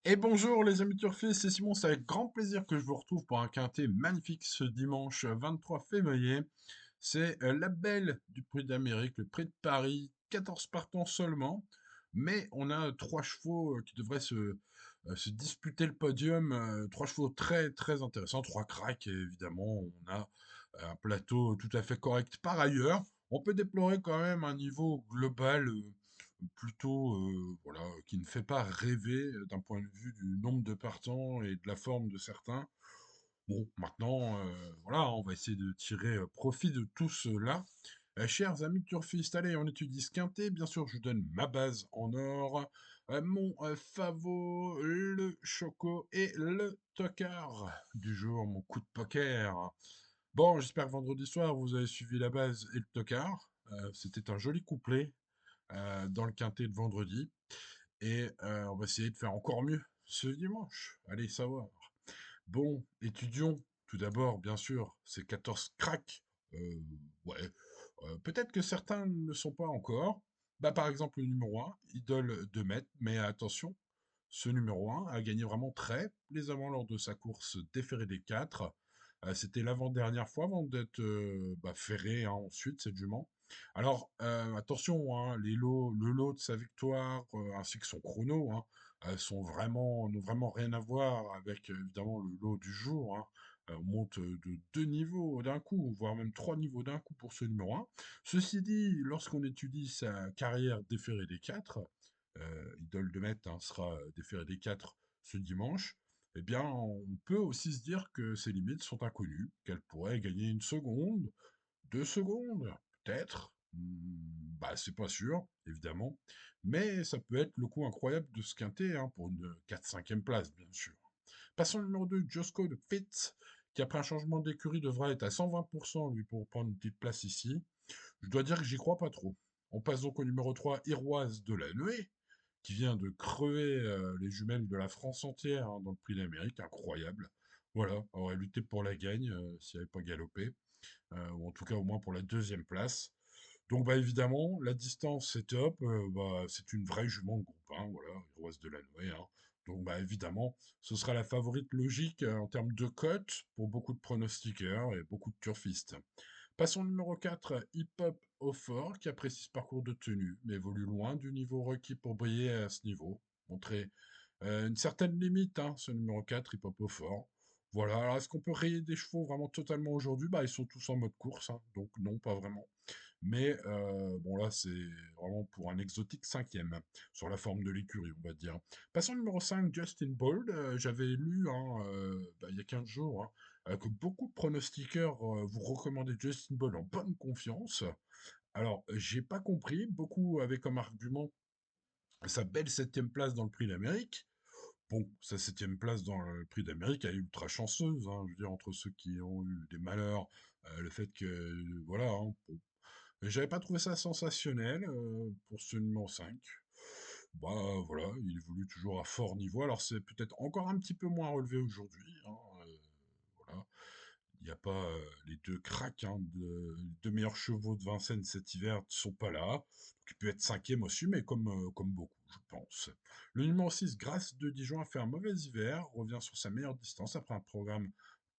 Et bonjour les amis turfistes, c'est Simon, c'est avec grand plaisir que je vous retrouve pour un quintet magnifique ce dimanche 23 février. C'est la belle du Prix d'Amérique, le Prix de Paris, 14 partants seulement, mais on a trois chevaux qui devraient se disputer le podium, trois chevaux très très intéressants, trois cracks et évidemment on a un plateau tout à fait correct par ailleurs. On peut déplorer quand même un niveau global plutôt voilà, qui ne fait pas rêver d'un point de vue du nombre de partants et de la forme de certains. Bon, maintenant, voilà, on va essayer de tirer profit de tout cela. Chers amis turfistes, allez, on étudie ce quintet. Bien sûr, je vous donne ma base en or, mon favori, le choco et le tocard du jour, mon coup de poker. Bon, j'espère que vendredi soir, vous avez suivi la base et le tocard. C'était un joli couplet dans le quintet de vendredi. Et on va essayer de faire encore mieux ce dimanche. Allez savoir. Bon, étudions tout d'abord, bien sûr, ces 14 cracks. Euh, ouais, peut-être que certains ne le sont pas encore. Bah, par exemple, le numéro un, Idole de Maître, mais attention, ce numéro un a gagné vraiment très plaisamment lors de sa course déférée des 4. C'était l'avant-dernière fois avant d'être ferré hein, ensuite, cette jument. Alors, attention, hein, le lot de sa victoire ainsi que son chrono n'ont vraiment rien à voir avec évidemment le lot du jour. Hein. On monte de deux niveaux d'un coup, voire même trois niveaux d'un coup pour ce numéro un. Ceci dit, lorsqu'on étudie sa carrière déférée des 4, Idole de Maître sera déféré des 4 ce dimanche, eh bien, on peut aussi se dire que ses limites sont inconnues, qu'elle pourrait gagner une seconde, 2 secondes, peut-être. Bah, c'est pas sûr, évidemment. Mais ça peut être le coup incroyable de ce quintet, hein, pour une 4-5e place, bien sûr. Passons au numéro 2, Josco de Fitz, qui après un changement d'écurie devra être à 120% lui pour prendre une petite place ici. Je dois dire que j'y crois pas trop. On passe donc au numéro 3, Iroise de la Nuée, qui vient de crever les jumelles de la France entière hein, dans le Prix d'Amérique, incroyable. Voilà, aurait lutté pour la gagne s'il n'avait pas galopé, ou en tout cas au moins pour la deuxième place. Donc bah évidemment, la distance c'est top, bah, c'est une vraie jument de groupe, hein, voilà, Iroise de la Noé. Hein. Donc bah évidemment, ce sera la favorite logique en termes de cote pour beaucoup de pronostiqueurs et beaucoup de turfistes. Passons au numéro 4, Hip Hop au fort, qui apprécie ce parcours de tenue, mais évolue loin du niveau requis pour briller à ce niveau. Montrer une certaine limite, hein, ce numéro 4, Hip Hop au fort. Voilà, alors est-ce qu'on peut rayer des chevaux vraiment totalement aujourd'hui? Bah, ils sont tous en mode course, hein, donc non, pas vraiment. Mais bon, là, c'est vraiment pour un exotique cinquième, sur la forme de l'écurie, on va dire. Passons au numéro 5, Justin Bold. J'avais lu, hein, il y a 15 jours, hein, que beaucoup de pronostiqueurs vous recommandaient Justin Bold en bonne confiance. Alors, j'ai pas compris. Beaucoup avaient comme argument sa belle septième place dans le Prix d'Amérique. Bon, sa septième place dans le Prix d'Amérique, elle est ultra chanceuse. Hein, je veux dire, entre ceux qui ont eu des malheurs, le fait que, voilà, hein, mais j'avais pas trouvé ça sensationnel pour ce numéro 5. Bah voilà, il évolue toujours à fort niveau. Alors c'est peut-être encore un petit peu moins relevé aujourd'hui. Hein, voilà. Il n'y a pas les deux cracks, hein, les deux meilleurs chevaux de Vincennes cet hiver ne sont pas là. Donc, il peut être cinquième aussi, mais comme beaucoup, je pense. Le numéro 6, Grâce de Dijon, a fait un mauvais hiver, revient sur sa meilleure distance après un programme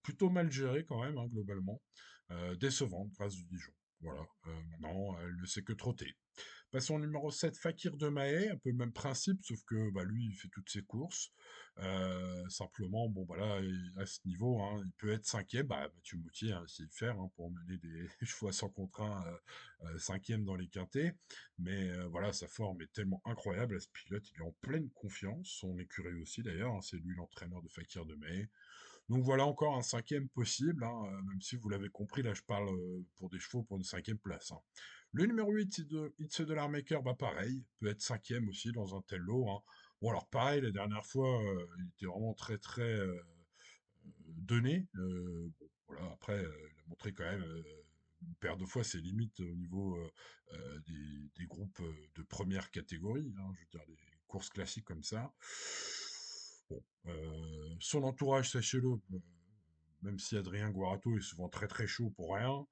plutôt mal géré quand même, hein, globalement. Décevant, Grâce de Dijon. Voilà, maintenant, elle ne sait que trotter. Passons au numéro 7, Fakir de Mahé, un peu le même principe, sauf que bah, lui, il fait toutes ses courses. Simplement, bon, bah là, à ce niveau, hein, il peut être cinquième. Bah, Mathieu Moutier a essayé de faire hein, pour mener des chevaux à 100 contre 1, cinquième dans les quintés. Mais voilà, sa forme est tellement incroyable. À ce pilote, il est en pleine confiance. Son écurie aussi, d'ailleurs. Hein, c'est lui l'entraîneur de Fakir de Mahé. Donc voilà encore un cinquième possible, hein, même si vous l'avez compris, là je parle pour des chevaux pour une cinquième place. Hein. Le numéro 8, It's de l'Armaker, bah pareil, peut être cinquième aussi dans un tel lot. Hein. Bon alors pareil, la dernière fois, il était vraiment très très donné. Bon, voilà, après, il a montré quand même une paire de fois ses limites au niveau des groupes de première catégorie, hein, je veux dire, des courses classiques comme ça. Bon, son entourage, sachez-le, même si Adrien Guarato est souvent très très chaud pour rien,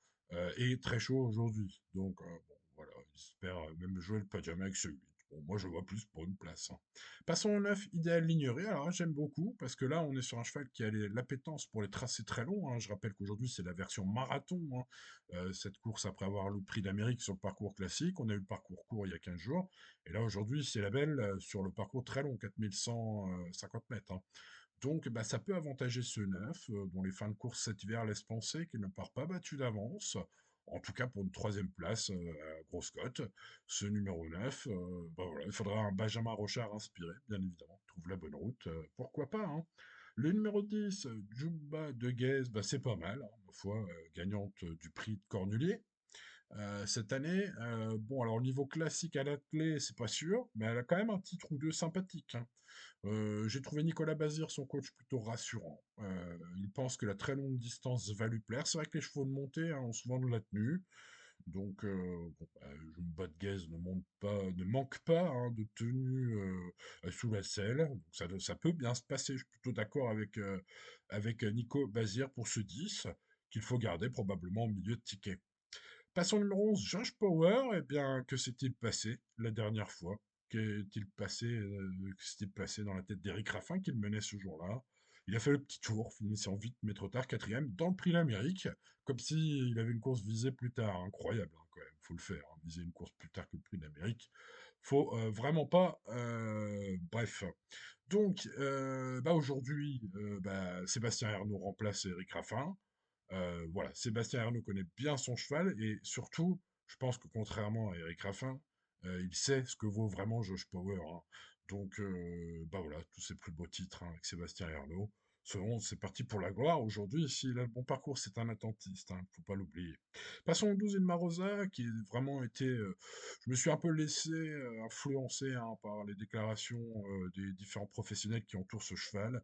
est très chaud aujourd'hui. Donc, bon, voilà, il espère même jouer le pajama avec ce 8. Bon, moi, je vois plus pour une place, hein. Passons au 9, idéal lignerie. Alors là, j'aime beaucoup parce que là, on est sur un cheval qui a l'appétence pour les tracés très longs, hein. Je rappelle qu'aujourd'hui, c'est la version marathon, hein. Cette course, après avoir le prix d'Amérique sur le parcours classique, on a eu le parcours court il y a 15 jours. Et là, aujourd'hui, c'est la belle sur le parcours très long, 4150 mètres, hein. Donc, bah, ça peut avantager ce 9, dont les fins de course cet hiver laissent penser qu'il ne part pas battu d'avance. En tout cas, pour une troisième place à grosse cote. Ce numéro 9, bah voilà, il faudra un Benjamin Rochard inspiré, bien évidemment. Trouve la bonne route, pourquoi pas, hein. Le numéro 10, Jumba de Guez, bah, c'est pas mal, hein, ma foi, gagnante du prix de Cornulier. Cette année, bon, alors au niveau classique à l'athlé, c'est pas sûr, mais elle a quand même un titre ou deux sympathique, hein. J'ai trouvé Nicolas Bazir, son coach, plutôt rassurant. Il pense que la très longue distance va lui plaire. C'est vrai que les chevaux de montée ont souvent de la tenue. Donc, bon, bah, Jumbo de Guez ne manque pas, hein, de tenue sous la selle. Donc ça peut bien se passer. Je suis plutôt d'accord avec Nico Bazir pour ce 10 qu'il faut garder probablement au milieu de ticket. Passons au numéro 11, Josh Power. Eh bien, que s'est-il passé la dernière fois? Que s'est-il passé dans la tête d'Éric Raffin qu'il menait ce jour-là? Il a fait le petit tour, finissant vite, mais trop tard, quatrième, dans le Prix d'Amérique, comme s'il avait une course visée plus tard. Incroyable, hein, quand même, faut le faire, hein, viser une course plus tard que le Prix d'Amérique. Faut vraiment pas. Bref. Donc, bah aujourd'hui, bah, Sébastien Ernaud remplace Éric Raffin. Voilà, Sébastien Arnaud connaît bien son cheval et surtout, je pense que contrairement à Eric Raffin, il sait ce que vaut vraiment Josh Power, hein. Donc, bah voilà, tous ses plus beaux titres, hein, avec Sébastien Arnaud. C'est parti pour la gloire. Aujourd'hui, s'il a le bon parcours, c'est un attentiste, hein, faut pas l'oublier. Passons au 12 Ilma Rosa, qui a vraiment été. Je me suis un peu laissé influencer, hein, par les déclarations des différents professionnels qui entourent ce cheval,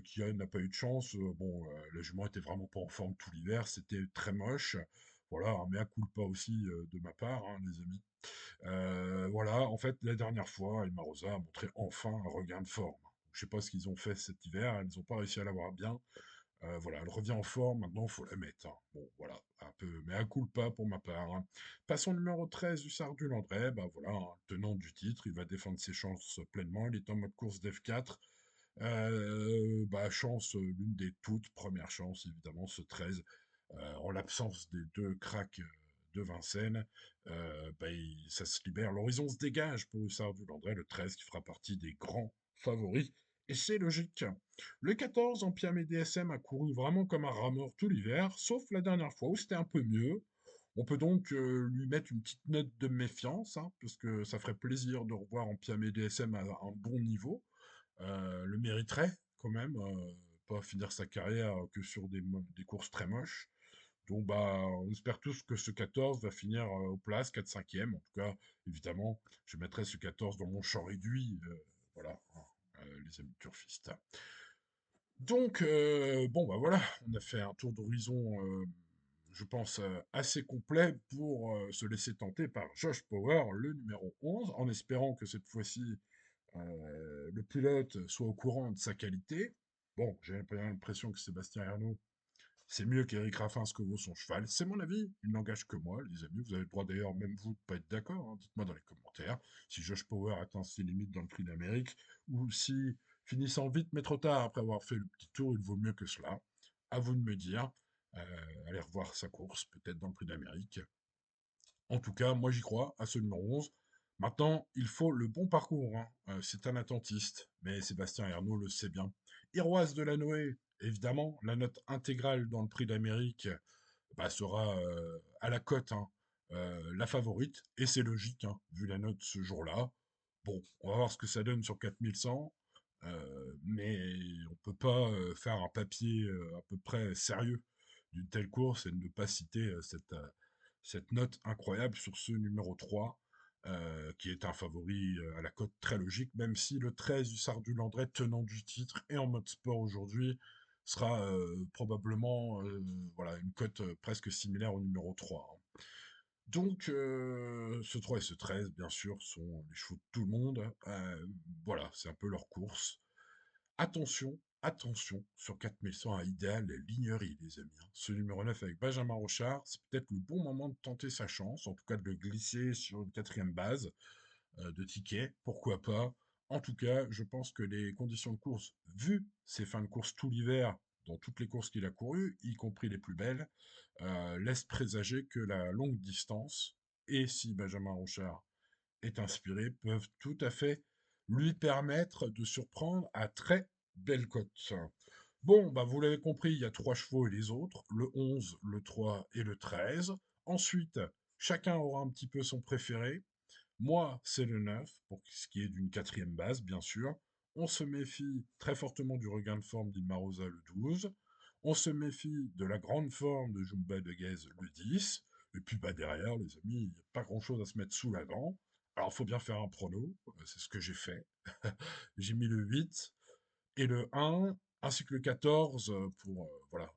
qui n'a pas eu de chance. Bon, la jument était vraiment pas en forme tout l'hiver, c'était très moche. Voilà, un mea culpa aussi de ma part, hein, les amis. Voilà, en fait, la dernière fois, Ilma Rosa a montré enfin un regain de forme. Je sais pas ce qu'ils ont fait cet hiver, ils n'ont pas réussi à l'avoir bien. Voilà, elle revient en forme, maintenant il faut la mettre, hein. Bon, voilà, un peu, mais un pas pour ma part, hein. Passons au numéro 13 du Sardu Landré, bah voilà, hein, tenant du titre, il va défendre ses chances pleinement, il est en mode course d'F4. Bah, chance, l'une des toutes premières chances, évidemment, ce 13, en l'absence des deux cracks de Vincennes, bah, ça se libère. L'horizon se dégage pour Hussard du Landré, le 13 qui fera partie des grands favoris. Et c'est logique. Le 14, en Empia DSM a couru vraiment comme un rat mort tout l'hiver, sauf la dernière fois où c'était un peu mieux. On peut donc lui mettre une petite note de méfiance, hein, parce que ça ferait plaisir de revoir Empia DSM à un bon niveau. Le mériterait quand même, pas finir sa carrière que sur des courses très moches. Donc bah, on espère tous que ce 14 va finir aux places 4-5e. En tout cas, évidemment, je mettrai ce 14 dans mon champ réduit. Voilà, hein, les amis turfistes. Donc, bon, bah voilà, on a fait un tour d'horizon, je pense, assez complet pour se laisser tenter par Josh Power, le numéro 11, en espérant que cette fois-ci, le pilote soit au courant de sa qualité. Bon, j'ai un peu l'impression que Sébastien Ernaud, c'est mieux qu'Éric Raffin ce que vaut son cheval. C'est mon avis, il n'engage que moi, les amis. Vous avez le droit d'ailleurs, même vous, de pas être d'accord, hein. Dites-moi dans les commentaires si Josh Power atteint ses limites dans le prix d'Amérique ou si, finissant vite mais trop tard après avoir fait le petit tour, il vaut mieux que cela. À vous de me dire. Allez revoir sa course, peut-être dans le prix d'Amérique. En tout cas, moi j'y crois à ce numéro 11. Maintenant, il faut le bon parcours, hein. C'est un attentiste, mais Sébastien Ernaud le sait bien. Iroise de la Noé, évidemment, la note intégrale dans le prix d'Amérique, bah, sera à la cote, hein, la favorite, et c'est logique, hein, vu la note ce jour-là. Bon, on va voir ce que ça donne sur 4100, mais on peut pas faire un papier à peu près sérieux d'une telle course et ne pas citer cette note incroyable sur ce numéro 3, qui est un favori à la cote très logique, même si le 13 du Sardu-Landré, tenant du titre et en mode sport aujourd'hui, sera probablement voilà, une cote presque similaire au numéro 3, hein. Donc, ce 3 et ce 13, bien sûr, sont les chevaux de tout le monde. Voilà, c'est un peu leur course. Attention, attention, sur 4100 à idéal, la lignerie, les amis, hein. Ce numéro 9 avec Benjamin Rochard, c'est peut-être le bon moment de tenter sa chance, en tout cas de le glisser sur une quatrième base. de tickets, pourquoi pas. En tout cas, je pense que les conditions de course, vu ses fins de course tout l'hiver, dans toutes les courses qu'il a courues, y compris les plus belles, laissent présager que la longue distance, et si Benjamin Ronchard est inspiré, peuvent tout à fait lui permettre de surprendre à très belle cote. Bon, bah vous l'avez compris, il y a trois chevaux et les autres, le 11, le 3 et le 13. Ensuite, chacun aura un petit peu son préféré. Moi, c'est le 9, pour ce qui est d'une quatrième base, bien sûr. On se méfie très fortement du regain de forme d'Ilmarosa le 12. On se méfie de la grande forme de Jumba de Guez le 10. Et puis bah, derrière, les amis, il n'y a pas grand-chose à se mettre sous la dent. Alors, il faut bien faire un prono, c'est ce que j'ai fait. J'ai mis le 8 et le 1, ainsi que le 14 pour voilà,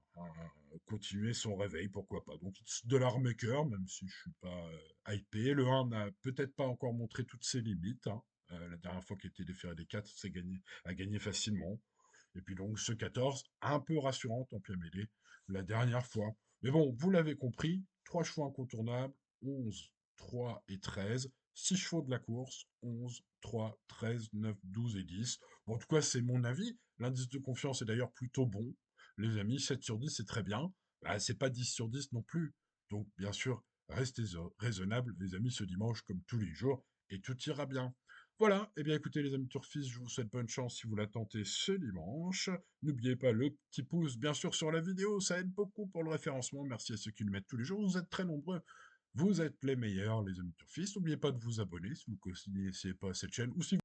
continuer son réveil, pourquoi pas. Donc de l'armaker, même si je suis pas hypé. Le 1 n'a peut-être pas encore montré toutes ses limites, hein. La dernière fois qu'il était déféré des 4, a gagné facilement. Et puis donc ce 14, un peu rassurant en pied mêlé la dernière fois. Mais bon, vous l'avez compris, 3 chevaux incontournables, 11, 3 et 13. 6 chevaux de la course, 11, 3, 13, 9, 12 et 10. Bon, en tout cas, c'est mon avis. L'indice de confiance est d'ailleurs plutôt bon. Les amis, 7 sur 10, c'est très bien. Bah, c'est pas 10 sur 10 non plus. Donc, bien sûr, restez raisonnables, les amis, ce dimanche, comme tous les jours, et tout ira bien. Voilà, eh bien écoutez les amis turfistes, je vous souhaite bonne chance si vous la tentez ce dimanche. N'oubliez pas le petit pouce, bien sûr, sur la vidéo, ça aide beaucoup pour le référencement. Merci à ceux qui le mettent tous les jours, vous êtes très nombreux. Vous êtes les meilleurs, les amis turfistes. N'oubliez pas de vous abonner si vous ne connaissez pas cette chaîne ou si